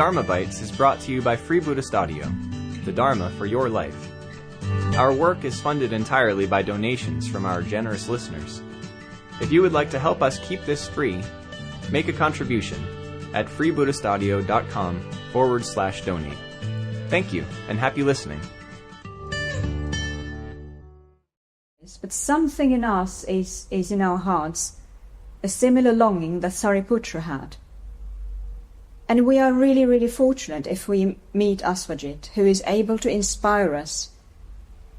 Dharmabytes is brought to you by Free Buddhist Audio, the Dharma for your life. Our work is funded entirely by donations from our generous listeners. If you would like to help us keep this free, make a contribution at freebuddhistaudio.com/donate. Thank you, and happy listening. But something in us is in our hearts, a similar longing that Sariputra had. And we are really, really fortunate if we meet Asvajit, who is able to inspire us,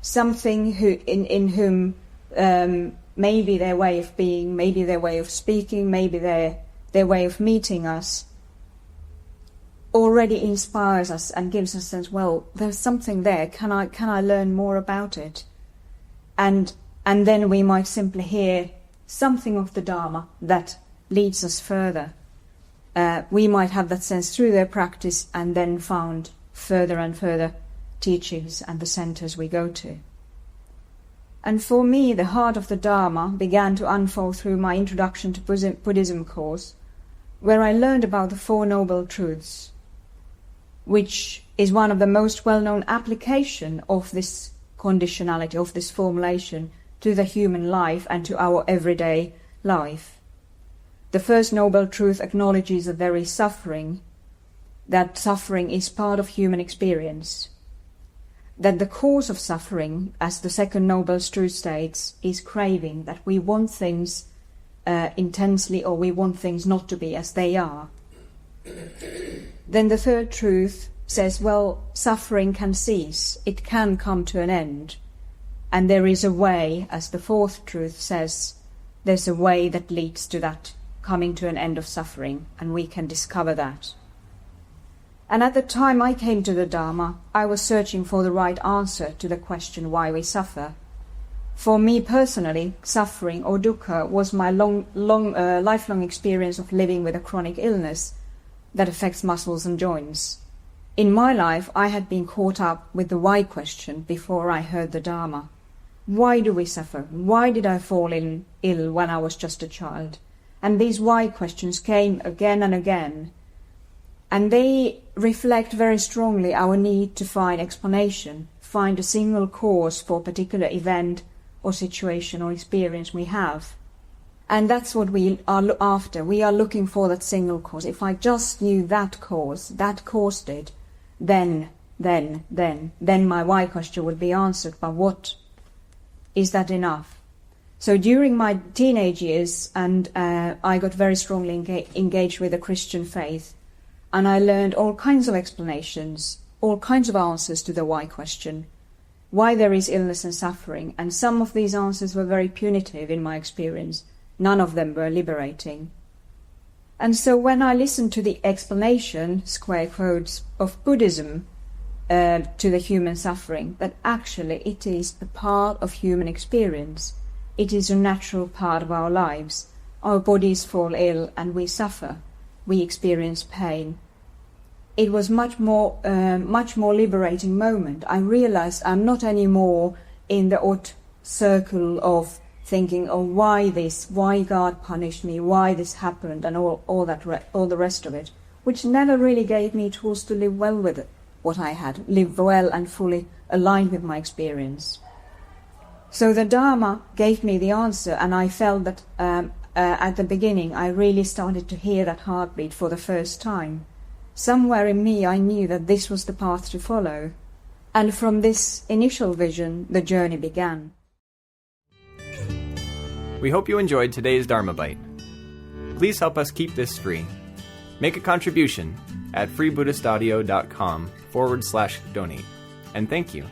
something in whom maybe their way of being, maybe their way of speaking, maybe their way of meeting us already inspires us and gives us a sense, well, there's something there, can I learn more about it? And then we might simply hear something of the Dharma that leads us further. We might have that sense through their practice and then found further and further teachings and the centers we go to. And for me, the heart of the Dharma began to unfold through my Introduction to Buddhism course, where I learned about the Four Noble Truths, which is one of the most well-known application of this conditionality, of this formulation, to the human life and to our everyday life. The first noble truth acknowledges that there is suffering, that suffering is part of human experience, that the cause of suffering, as the second noble truth states, is craving, that we want things intensely or we want things not to be as they are. Then the third truth says, well, suffering can cease, it can come to an end. And there is a way, as the fourth truth says, there's a way that leads to that coming to an end of suffering, and we can discover that. And at the time I came to the Dharma, I was searching for the right answer to the question why we suffer. For me personally, suffering or dukkha was my lifelong experience of living with a chronic illness that affects muscles and joints. In my life, I had been caught up with the why question before I heard the Dharma. Why do we suffer? Why did I fall ill when I was just a child? And these why questions came again and again. And they reflect very strongly our need to find explanation, find a single cause for a particular event or situation or experience we have. And that's what we are after. We are looking for that single cause. If I just knew that cause, that caused it, then my why question would be answered. But what is that enough? So during my teenage years, and I got very strongly engaged with the Christian faith, and I learned all kinds of explanations, all kinds of answers to the why question, why there is illness and suffering, and some of these answers were very punitive in my experience. None of them were liberating. And so when I listened to the explanation, square quotes, of Buddhism to the human suffering, that actually it is a part of human experience. It is a natural part of our lives. Our bodies fall ill and we suffer. We experience pain. It was much more liberating moment. I realized I'm not anymore in the odd circle of thinking, oh, why this? Why God punished me? Why this happened? And all the rest of it, which never really gave me tools to live well with what I had, live well and fully aligned with my experience. So the Dharma gave me the answer, and I felt that at the beginning I really started to hear that heartbeat for the first time. Somewhere in me I knew that this was the path to follow. And from this initial vision, the journey began. We hope you enjoyed today's Dharma Bite. Please help us keep this free. Make a contribution at freebuddhistaudio.com/donate. And thank you.